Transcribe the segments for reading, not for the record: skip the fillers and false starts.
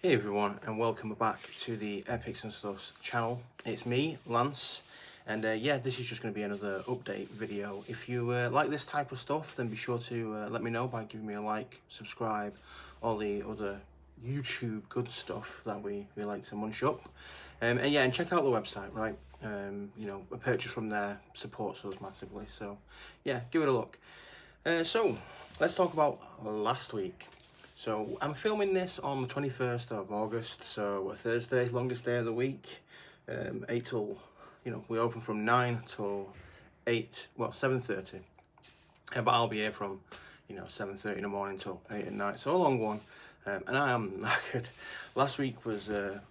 Hey everyone, and welcome back to the Epics'N'Stuffs channel. It's me, Lance, and yeah, this is just going to be another update video. If you like this type of stuff, then be sure to let me know by giving me a like, subscribe, all the other YouTube good stuff that we like to munch up. And yeah, and check out the website, right? You know, a purchase from there supports us massively, so yeah, give it a look. So, let's talk about last week. So I'm filming this on the 21st of August, so a Thursday, longest day of the week, 8 till, you know, we open from 9 till 8, well 7:30, but I'll be here from, you know, 7:30 in the morning till 8 at night, so a long one, and I am knackered. Last week was a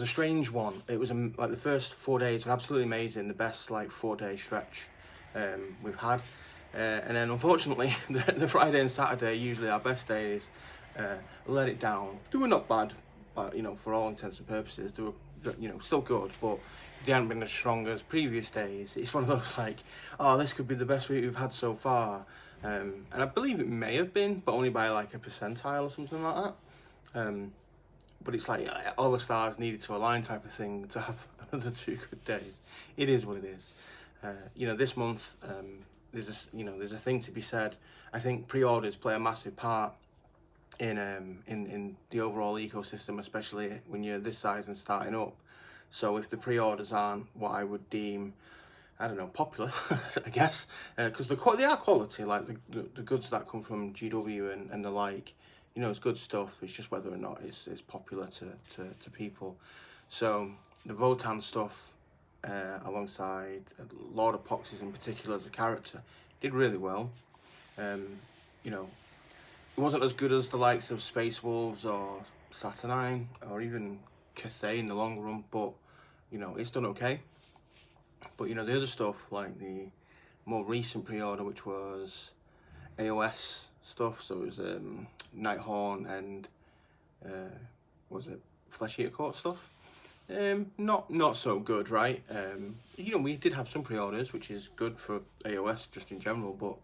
strange one. It was like the first 4 days were absolutely amazing, the best like 4-day stretch we've had, and then unfortunately the Friday and Saturday, usually our best days, let it down. They were not bad, but you know, for all intents and purposes, they were, you know, still good, but they hadn't been as strong as previous days. It's one of those like, oh, this could be the best week we've had so far, and I believe it may have been, but only by like a percentile or something like that. But it's like all the stars needed to align type of thing to have another 2 good days. It is what it is. You know, this month there's a thing to be said. I think pre-orders play a massive part in the overall ecosystem, especially when you're this size and starting up. So if the pre-orders aren't what I would deem, I don't know, popular, I guess, because they are quality, like the goods that come from GW and the like, you know, it's good stuff. It's just whether or not it's popular to people. So the Votan stuff, alongside Lord Epoxys in particular as a character, did really well. You know, it wasn't as good as the likes of Space Wolves or Saturn or even Cathay in the long run, but you know, it's done okay. But you know, the other stuff, like the more recent pre-order, which was AOS stuff, so it was Nighthorn and what was it, Flesh Eater Court stuff, not so good, right? You know, we did have some pre-orders, which is good for AOS just in general, but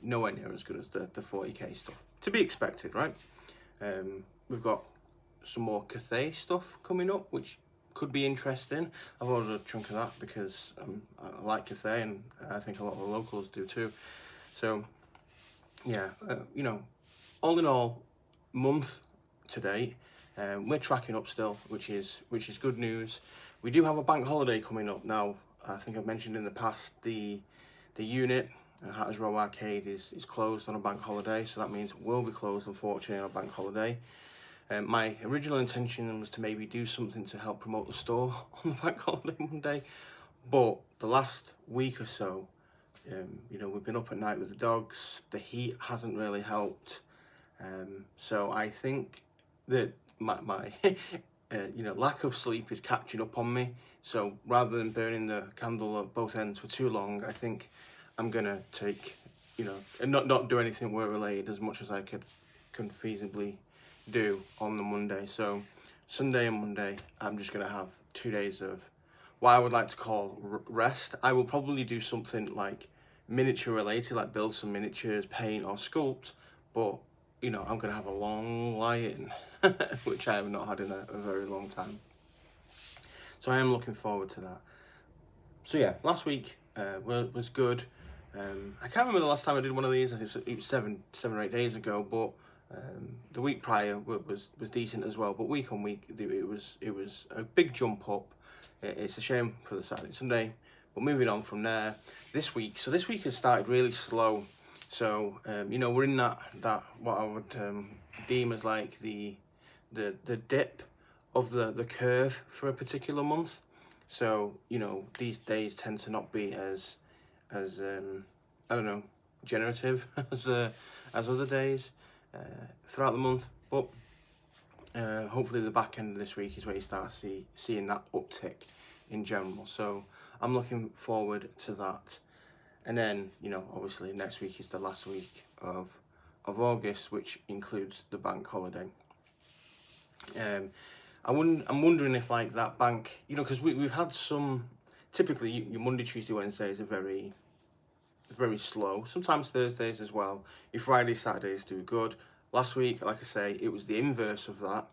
nowhere near as good as the 40k stuff. To be expected, right? We've got some more Cathay stuff coming up, which could be interesting. I've ordered a chunk of that because I like Cathay, and I think a lot of the locals do too. So yeah, you know, all in all, month to date, we're tracking up still, which is good news. We do have a bank holiday coming up now. I think I've mentioned in the past the unit Hatters Row Arcade is closed on a bank holiday, so that means it will be closed, unfortunately, on a bank holiday. My original intention was to maybe do something to help promote the store on the bank holiday Monday, but the last week or so, you know, we've been up at night with the dogs. The heat hasn't really helped, so I think that my you know, lack of sleep is catching up on me. So rather than burning the candle at both ends for too long, I think I'm gonna take, you know, and not do anything work related as much as I can feasibly do on the Monday. So Sunday and Monday, I'm just gonna have 2 days of what I would like to call rest. I will probably do something like miniature related, like build some miniatures, paint or sculpt, but you know, I'm gonna have a long lie-in, which I have not had in a very long time. So I am looking forward to that. So yeah, last week was good. I can't remember the last time I did one of these. I think it was seven or 8 days ago, but the week prior was decent as well. But week on week, it was a big jump up. It's a shame for the Saturday and Sunday, but moving on from there, this week has started really slow. So you know, we're in that what I would deem as like the dip of the curve for a particular month. So you know, these days tend to not be as I don't know, generative as other days throughout the month, but hopefully the back end of this week is where you start seeing that uptick in general. So I'm looking forward to that. And then, you know, obviously next week is the last week of August, which includes the bank holiday. I'm wondering if like that bank, you know, because we've had some, typically your Monday, Tuesday, Wednesdays are very slow. Sometimes Thursdays as well. Your Fridays, Saturdays do good. Last week, like I say, it was the inverse of that.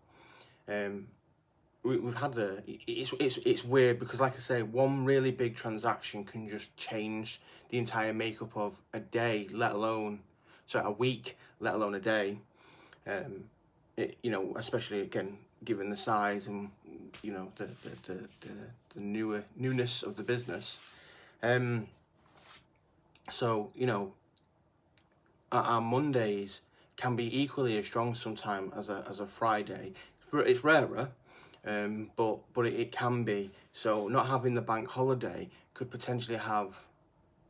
we've had it's weird because, like I say, one really big transaction can just change the entire makeup of a day, let alone a week, let alone a day. You know, especially again given the size and, you know, the newness of the business. So, you know, our Mondays can be equally as strong sometimes as a Friday. It's rarer, but it can be. So not having the bank holiday could potentially have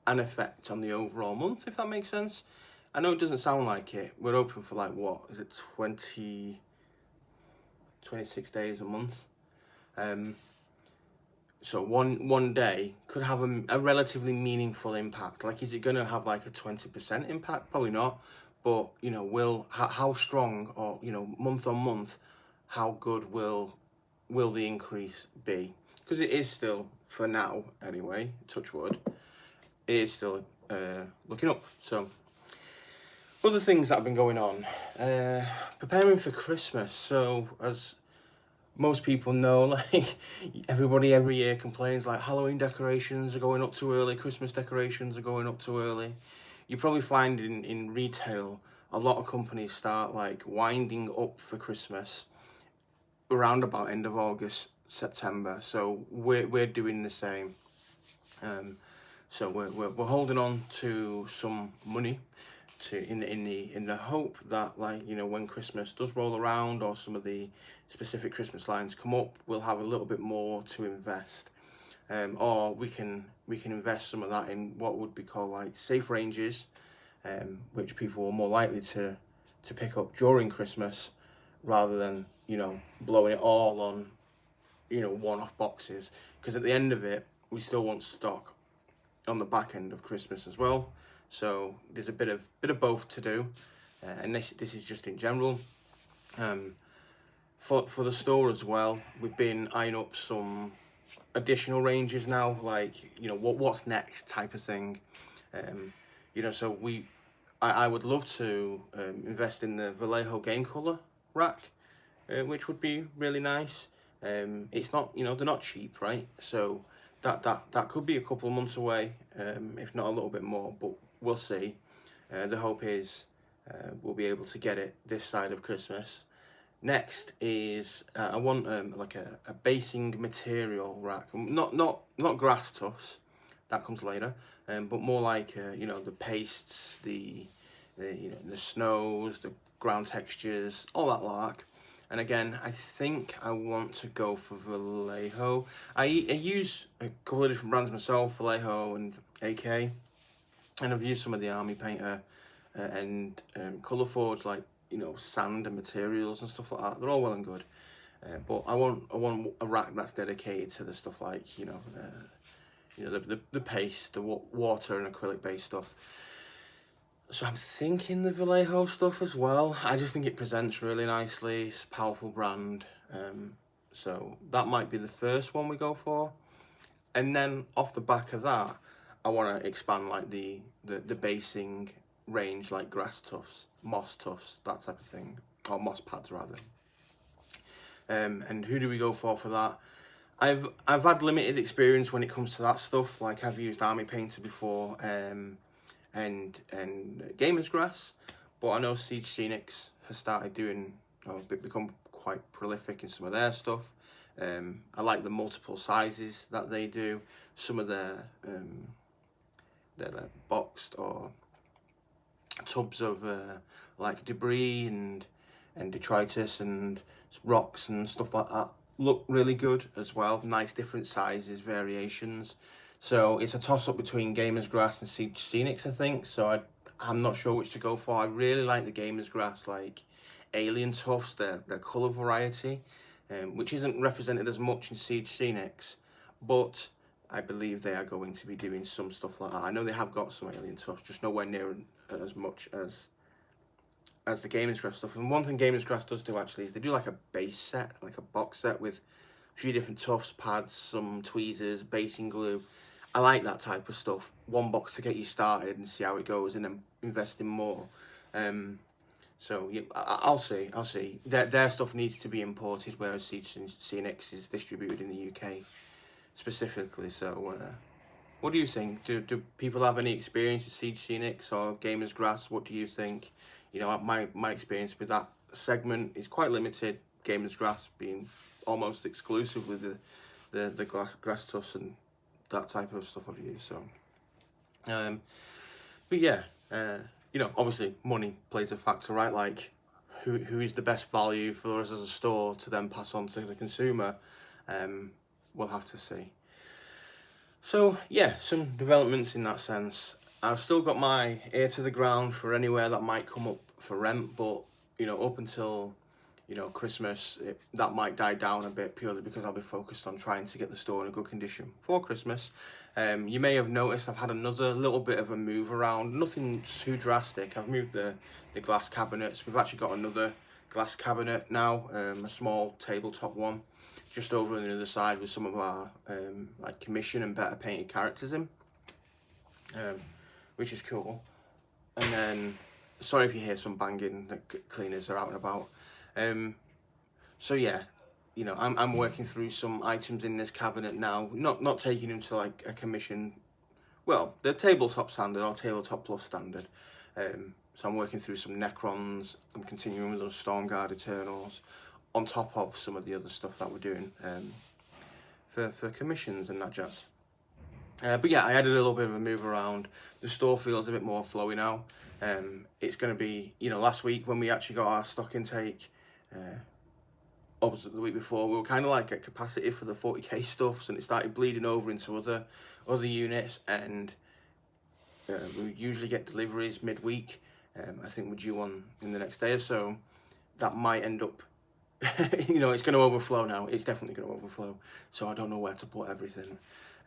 an effect on the overall month, if that makes sense. I know it doesn't sound like it. We're open for like, what is it, 26 days a month. So one day could have a relatively meaningful impact. Like, is it going to have like a 20% impact? Probably not. But, you know, how strong, or, you know, month on month, how good will the increase be? Because it is still, for now anyway, touch wood, it is still looking up. So other things that have been going on, preparing for Christmas. So as most people know, like, everybody every year complains like Halloween decorations are going up too early, Christmas decorations are going up too early. You probably find in retail, a lot of companies start like winding up for Christmas around about end of August, September. So we're doing the same. So we're holding on to some money in the hope that, like, you know, when Christmas does roll around, or some of the specific Christmas lines come up, we'll have a little bit more to invest, or we can invest some of that in what would be called like safe ranges, which people are more likely to pick up during Christmas, rather than, you know, blowing it all on, you know, one-off boxes, because at the end of it we still want stock on the back end of Christmas as well. So there's a bit of both to do, and this is just in general. For the store as well, we've been eyeing up some additional ranges now, like, you know, what's next type of thing. You know, so I would love to invest in the Vallejo game color rack, which would be really nice. It's not, you know, they're not cheap, right? So that could be a couple of months away, if not a little bit more, but we'll see. The hope is we'll be able to get it this side of Christmas. Next is I want like a basing material rack, not grass tufts, that comes later, but more like you know, the pastes, the you know, the snows, the ground textures, all that lark. And again, I think I want to go for Vallejo. I use a couple of different brands myself, Vallejo and AK, and I've used some of the Army Painter and Colour Forge, like, you know, sand and materials and stuff like that. They're all well and good, but I want a rack that's dedicated to the stuff like, you know, the paste, the water and acrylic based stuff. So I'm thinking the Vallejo stuff as well. I just think it presents really nicely. It's a powerful brand. So that might be the first one we go for. And then off the back of that, I want to expand like the basing range, like grass tufts, moss tufts, that type of thing. Or moss pads rather. And who do we go for that? I've had limited experience when it comes to that stuff. Like, I've used Army Painter before, and Gamer's Grass, but I know Siege Scenics has started doing, become quite prolific in some of their stuff. I like the multiple sizes that they do. Some of their boxed or tubs of like debris and detritus and rocks and stuff like that look really good as well. Nice different sizes, variations. So it's a toss-up between Gamer's Grass and Siege Scenics, I think. So I'm not sure which to go for. I really like the Gamer's Grass, like Alien Tufts, their colour variety, which isn't represented as much in Siege Scenics, but I believe they are going to be doing some stuff like that. I know they have got some Alien Tufts, just nowhere near as much as the Gamer's Grass stuff. And one thing Gamer's Grass does do actually is they do like a base set, like a box set with a few different tufts, pads, some tweezers, basing glue. I like that type of stuff. One box to get you started and see how it goes, and then invest in more. So yeah, I'll see. Their stuff needs to be imported, whereas Siege Scenics is distributed in the UK specifically. So what do you think? Do people have any experience with Siege Scenics or Gamers Grass? What do you think? You know, my experience with that segment is quite limited. Gamers Grass being almost exclusive with the grass tuss and that type of stuff I've used. So, but yeah, you know, obviously money plays a factor, right? Like, who is the best value for us as a store to then pass on to the consumer? We'll have to see. So yeah, some developments in that sense. I've still got my ear to the ground for anywhere that might come up for rent, but you know, up until, you know, Christmas, that might die down a bit, purely because I'll be focused on trying to get the store in a good condition for Christmas. You may have noticed I've had another little bit of a move around, nothing too drastic. I've moved the glass cabinets. We've actually got another glass cabinet now, a small tabletop one, just over on the other side with some of our like commission and better painted characters in, which is cool. And then, sorry if you hear some banging, the cleaners are out and about. So yeah, you know, I'm working through some items in this cabinet now, not taking them to like a commission, well, the tabletop standard or tabletop plus standard. So I'm working through some Necrons. I'm continuing with those Stormguard Eternals on top of some of the other stuff that we're doing for commissions and that jazz. But yeah, I had a little bit of a move around. The store feels a bit more flowy now. It's going to be, you know, last week when we actually got our stock intake, obviously the week before, we were kind of like at capacity for the 40k stuffs, and it started bleeding over into other units, and we usually get deliveries midweek. I think we're due one in the next day or so. That might end up, you know, it's going to overflow now. It's definitely going to overflow. So I don't know where to put everything.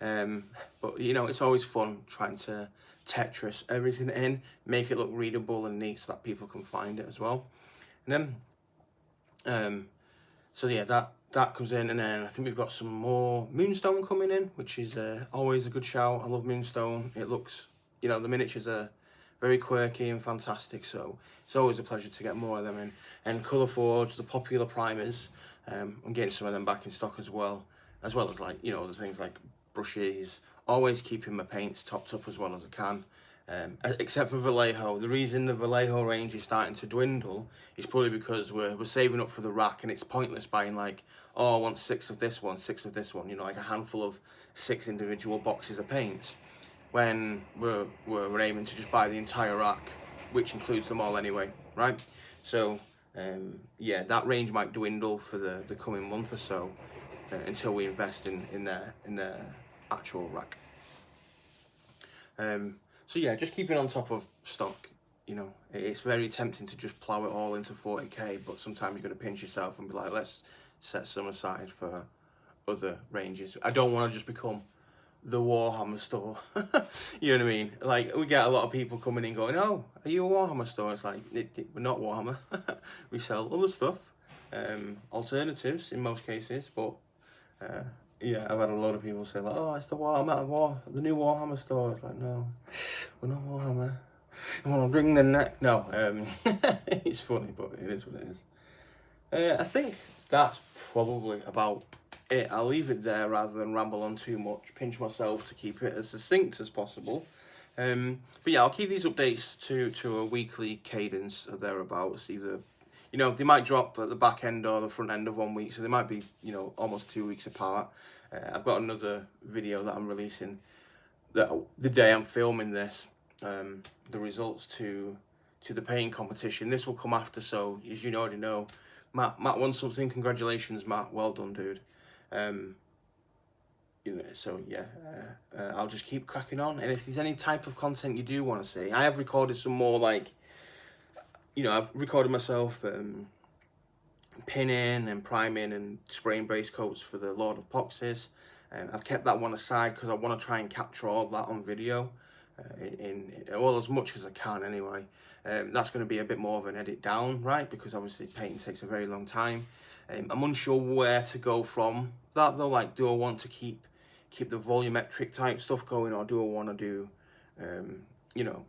But you know, it's always fun trying to Tetris everything in, make it look readable and neat so that people can find it as well. And then, so yeah, that comes in, and then I think we've got some more Moonstone coming in, which is always a good shout. I love Moonstone. It looks, you know, the miniatures are very quirky and fantastic, so it's always a pleasure to get more of them in. And Colourforge, the popular primers, I'm getting some of them back in stock as well as like, you know, the things like brushes. Always keeping my paints topped up as well as I can, except for Vallejo. The reason the Vallejo range is starting to dwindle is probably because we're saving up for the rack, and it's pointless buying like, oh, I want 6 of this one, 6 of this one, you know, like a handful of 6 individual boxes of paints, when we're aiming to just buy the entire rack, which includes them all anyway, right? So yeah, that range might dwindle for the coming month or so, until we invest in their actual rack. So yeah, just keeping on top of stock. You know, it's very tempting to just plow it all into 40k, but sometimes you've got to pinch yourself and be like, let's set some aside for other ranges. I don't want to just become the Warhammer store. You know what I mean? Like, we get a lot of people coming in going, oh, are you a Warhammer store? It's like, we're not Warhammer. We sell other stuff, alternatives in most cases, but yeah, I've had a lot of people say like, oh, it's the the new Warhammer store. It's like, no, we're not Warhammer. I want to bring the neck. No, it's funny, but it is what it is. I think that's probably about it. I'll leave it there rather than ramble on too much. Pinch myself to keep it as succinct as possible. But yeah, I'll keep these updates to a weekly cadence or thereabouts. Either, you know, they might drop at the back end or the front end of 1 week, so they might be, you know, almost 2 weeks apart. I've got another video that I'm releasing the day I'm filming this, the results to the painting competition. This will come after, so as you already know, Matt won something. Congratulations, Matt. Well done, dude. You know, so yeah, I'll just keep cracking on. And if there's any type of content you do want to see, I have recorded some more, like, you know, I've recorded myself pinning and priming and spraying base coats for the Lord of Poxes. I've kept that one aside because I want to try and capture all that on video, well, as much as I can anyway. That's going to be a bit more of an edit down, right? Because obviously painting takes a very long time. I'm unsure where to go from that though. Like, do I want to keep the volumetric type stuff going, or do I want to do, you know,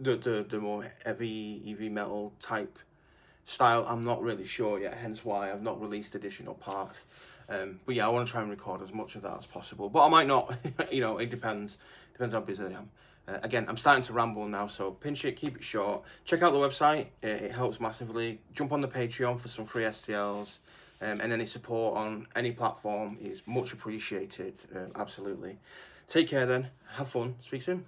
the more heavy EV metal type style, I'm not really sure yet, hence why I've not released additional parts. But yeah, I want to try and record as much of that as possible, but I might not. You know, it depends how busy I am. Again, I'm starting to ramble now, so pinch it, keep it short. Check out the website, it helps massively. Jump on the Patreon for some free STLs, and any support on any platform is much appreciated, absolutely. Take care then, have fun, speak soon.